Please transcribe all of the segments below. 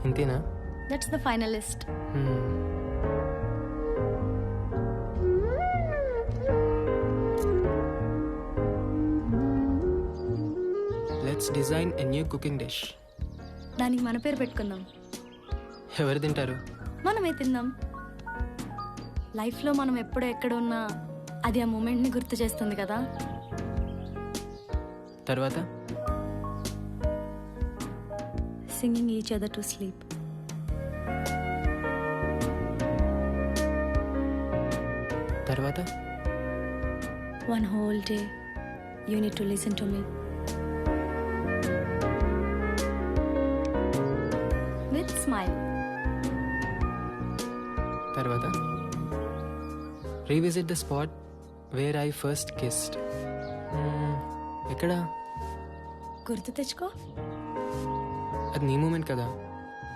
ఇంతేనా? That's the finalist. Let's design a new cooking dish. దానికి మన పేరు పెట్టుకుందాం. ఎవరు తింటారు? మనమే తిందాం. లైఫ్లో మనం ఎప్పుడు ఎక్కడ ఉన్నా అది ఆ మూమెంట్ని గుర్తు చేస్తుంది కదా. తర్వాత singing each other to sleep. తర్వాత One whole day you need to listen to me with smile. తర్వాత revisit the spot where I first kissed. ఎక్కడ? గుర్తు తెచ్చుకో. అది నీ మూమెంట్ కదా,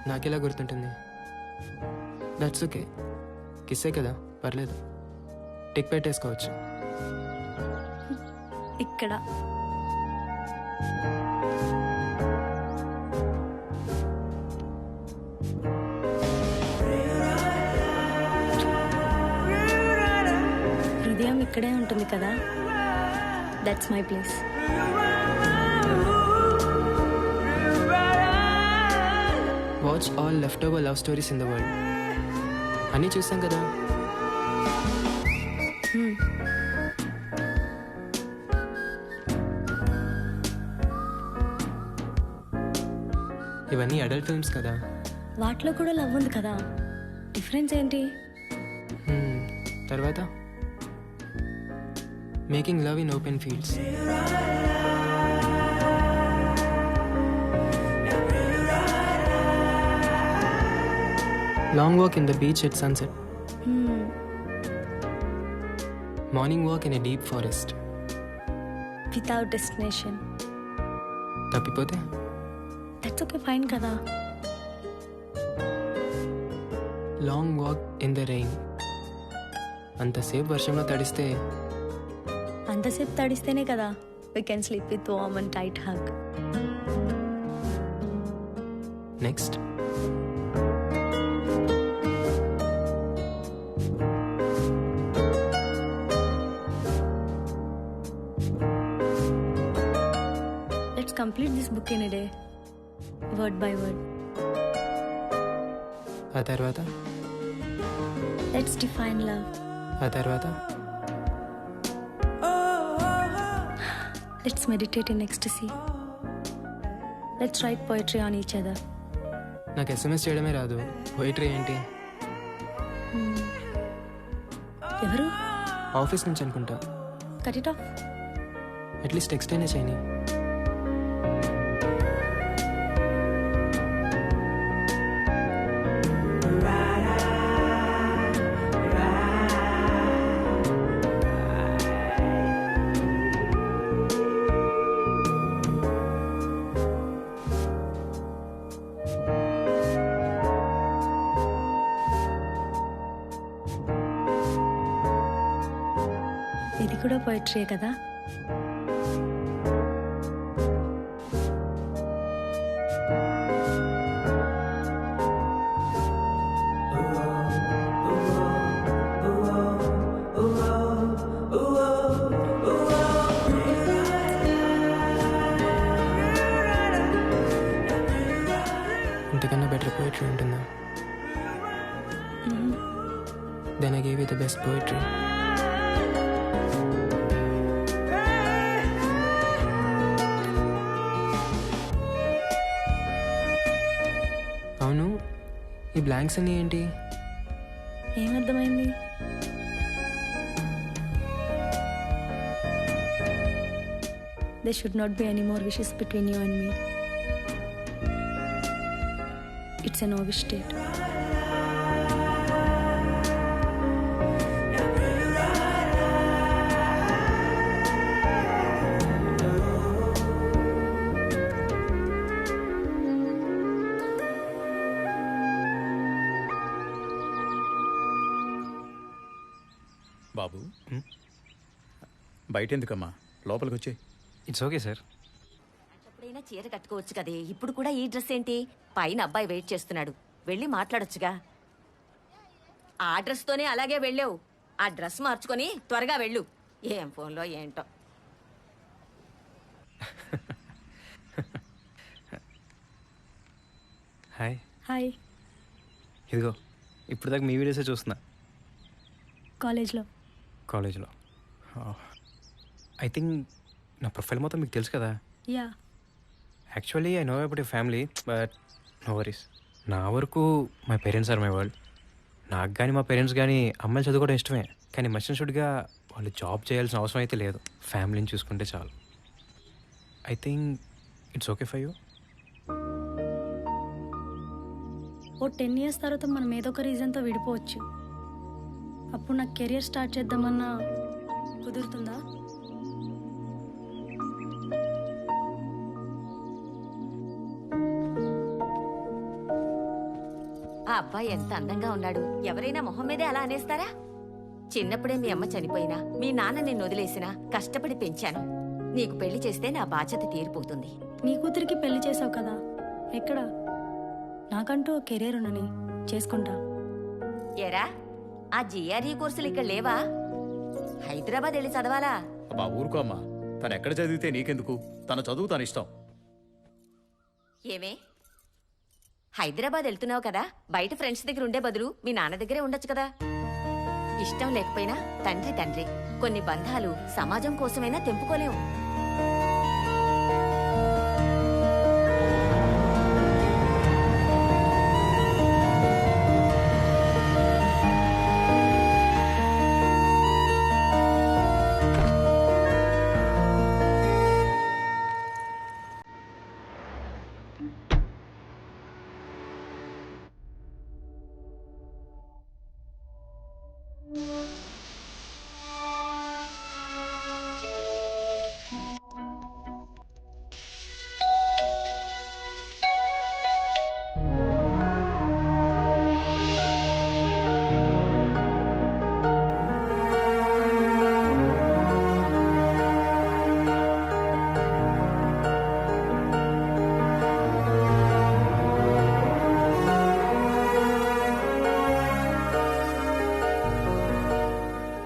నాకెలా గుర్తుంటుంది? దట్స్ ఓకే, కిస్సే కదా, పర్లేదు. టిక్ పెట్టేసుకోవచ్చు. ఇక్కడ హృదయం ఇక్కడే ఉంటుంది కదా. That's my place. Watch all left over love stories in the world. అన్నీ చూసాం కదా. ఇవన్నీ అడల్ట్ ఫిల్మ్స్ కదా. వాటిలో కూడా లవ్ ఉంది కదా. డిఫరెన్స్ ఏంటి? తర్వాత making love in open fields. Long walk in the beach at sunset. Morning walk in a deep forest. Without destination. తప్పిపోతే? That's okay, fine కదా. Long walk in the rain. అంతసేపు వర్షంలో తడిస్తే? అంతసేపు తడిస్తేనే కదా we can sleep with warm and tight hug. Next. Let's complete this book in a day, word by word. ఆ తర్వాత? Let's define love. ఆ తర్వాత? Let's meditate in ecstasy. Let's write poetry on each other. నాకు SMS చేయడమే రాదు, poetry ఏంటి? ఎవరు? Office నుంచి అనుకుంటా. Cut it off. At least text అయినా చేయని. ఇది కూడా పోయిటరీ కదా. ఇంతకన్నా బెటర్ పోయిటరీ ఉంటుందా? Then I gave you the best poetry. అవును, ఈ ఈ బ్లాంక్స్ అన్నీ ఏంటి? ఏమర్థమైంది? There should not be any more wishes between you and me. It's a no wish state. బాబు బయట ఎందుకమ్మా, లోపలికి వచ్చే. It's okay sir. ఎప్పుడైనా చీర కట్టుకోవచ్చు కదే, ఇప్పుడు కూడా ఈ డ్రెస్ ఏంటి? పైన అబ్బాయి వెయిట్ చేస్తున్నాడు, వెళ్ళి మాట్లాడొచ్చుగా. ఆ డ్రెస్తోనే అలాగే వెళ్ళావు, ఆ డ్రెస్ మార్చుకొని త్వరగా వెళ్ళు. ఏం ఫోన్లో ఏంటో. హాయ్. హాయ్. ఇదిగో ఇప్పుడు దాకా మీ వీడియోసే చూస్తున్నా. కాలేజ్లో. ఐ థింక్ నా ప్రొఫైల్ మొత్తం మీకు తెలుసు కదా. Yeah. Actually I know about you family, but no worries. నా వరకు my parents are my world. నాకు కానీ మా పేరెంట్స్ కానీ అమ్మాయిలు చదువుకోవడం ఇష్టమే, కానీ మస్ట్ షుడ్గా వాళ్ళు జాబ్ చేయాల్సిన అవసరం అయితే లేదు. ఫ్యామిలీని చూసుకుంటే చాలు. I think it's okay for you. ఓ 10 years తర్వాత మనం ఏదో ఒక రీజన్తో విడిపోవచ్చు. అప్పుడు నాకు కెరియర్ స్టార్ట్ చేద్దామన్నా కుదురుతుందా? ఆ అబ్బాయి ఎంత అందంగా ఉన్నాడు, ఎవరైనా మొహం మీదే అలా అనేస్తారా? చిన్నప్పుడే మీ అమ్మ చనిపోయినా, మీ నాన్న నిన్ను వదిలేసినా కష్టపడి పెంచాను. నీకు పెళ్లి చేస్తే నా బాధ్యత తీరిపోతుంది. నీ కూతురికి పెళ్లి చేసావు కదా, ఎక్కడ? నాకంటూ కెరీర్ ఉన్నని చేసుకుంటా. ఏరా, ఆ జిఆర్ఈ కోర్సులు ఇక్కడ లేవా? హైదరాబాద్ వెళ్ళి చదవాలా? అబ్బా ఊరుకో అమ్మా, తను ఎక్కడ చదివితే నీకెందుకు? తన చదువు తన ఇష్టం. ఏమే, హైదరాబాద్ వెళ్తున్నావు కదా, బయట ఫ్రెండ్స్ దగ్గర ఉండే బదులు మీ నాన్న దగ్గరే ఉండొచ్చు కదా. ఇష్టం లేకపోయినా తండ్రి. కొన్ని బంధాలు సమాజం కోసమైనా తెంపుకోలేము.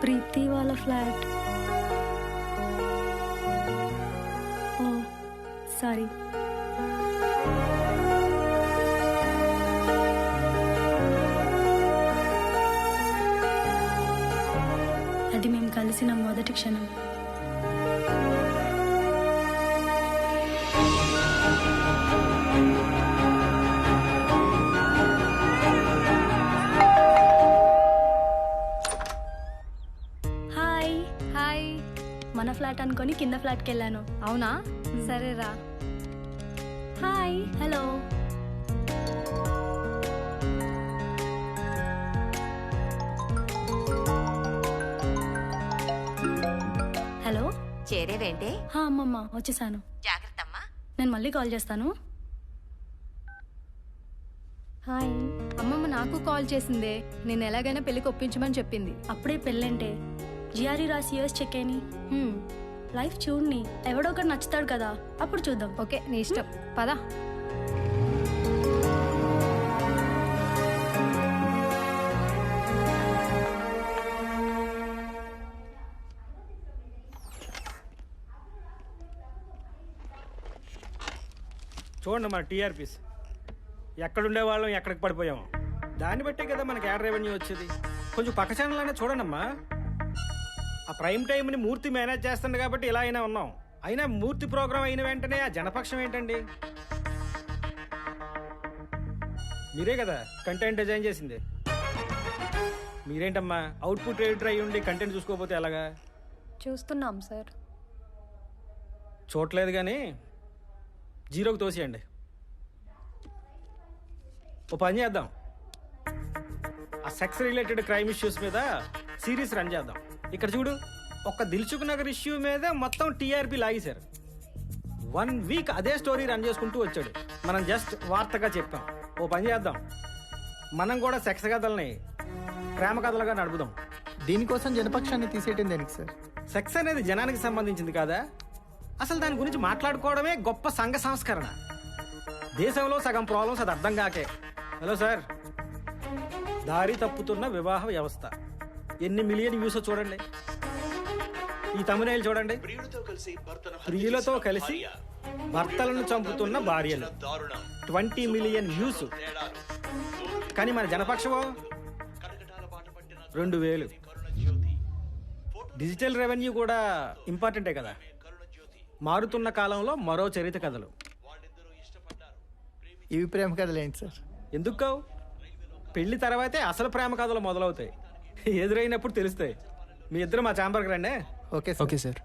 ప్రీతి వాళ్ళ ఫ్లాట్. ఓ సారీ. అది మేము కలిసిన మొదటి క్షణం. హాయ్. మన ఫ్లాట్ అనుకొని కింద ఫ్లాట్కి వెళ్ళాను. అవునా, సరేరా. హాయ్. హలో. హలో. చేరేవేంటే? అమ్మమ్మ వచ్చేసాను. జాగ్రత్తమ్మా. నేను మళ్ళీ కాల్ చేస్తాను. హాయ్. అమ్మమ్మ నాకు కాల్ చేసిందే, నేను ఎలాగైనా పెళ్లికి ఒప్పించమని చెప్పింది. అప్పుడే పెళ్ళంటే జిఆర్ఈ రాసి యూఎస్ చెక్ అయిని లైఫ్ చూడని, ఎవడో ఒకటి నచ్చుతాడు కదా, అప్పుడు చూద్దాం. ఓకే, నీ ఇష్టం. పదా. చూడండి మన టీఆర్పీస్ ఎక్కడుండే వాళ్ళం ఎక్కడికి పడిపోయాము, దాన్ని బట్టే కదా మనకి యాడ్ రెవెన్యూ వచ్చేది. కొంచెం పక్క ఛానల్ అయినా చూడండమ్మా. ఆ ప్రైమ్ టైంని మూర్తి మేనేజ్ చేస్తుంది కాబట్టి ఇలా అయినా ఉన్నాం. అయినా మూర్తి ప్రోగ్రామ్ అయిన వెంటనే ఆ జనపక్షం ఏంటండి? మీరే కదా కంటెంట్ డిజైన్ చేసింది. మీరేంటమ్మా అవుట్పుట్ ఎడిటర్ అయ్యి ఉండి కంటెంట్ చూసుకోకపోతే ఎలాగా? చూస్తున్నాం సార్. చూడలేదు కానీ జీరోకి తోసేయండి. ఓ పని చేద్దాం, ఆ సెక్స్ రిలేటెడ్ క్రైమ్ ఇష్యూస్ మీద సిరీస్ రన్ చేద్దాం. ఇక్కడ చూడు, ఒక్క దిల్సుఖ్ నగర్ ఇష్యూ మీద మొత్తం టీఆర్పీ లాగేశారు. 1 వీక్ అదే స్టోరీ రన్ చేసుకుంటూ వచ్చాడు. మనం జస్ట్ వార్తగా చెప్పాం. ఓ పని చేద్దాం, మనం కూడా సెక్స్ కథల్ని ప్రేమ కథలుగా నడుపుదాం. దీనికోసం జనపక్షాన్ని తీసేయటం దేనికి సార్? సెక్స్ అనేది జనానికి సంబంధించింది కాదా? అసలు దాని గురించి మాట్లాడుకోవడమే గొప్ప సంఘ సంస్కరణ. దేశంలో సగం ప్రాబ్లమ్స్ అది అర్థం కాకే. హలో సార్, దారి తప్పుతున్న వివాహ వ్యవస్థ ఎన్ని మిలియన్ వ్యూస్ చూడండి. ఈ తమిళ చూడండి, ప్రియులతో కలిసి భర్తలను చంపుతున్న భార్యలు 20 మిలియన్ వ్యూస్. కానీ మన జనపక్షమో 2000. డిజిటల్ రెవెన్యూ కూడా ఇంపార్టెంటే కదా. మారుతున్న కాలంలో మరో చరిత్ర కథలు. ఇవి ప్రేమ కథలు ఏంటి సార్? ఎందుకు కావు? పెళ్లి తర్వాతే అసలు ప్రేమ కథలు మొదలవుతాయి. ఎదురైనప్పుడు తెలుస్తాయి. మీ ఇద్దరు మా ఛాంబర్కి రండి. Okay sir.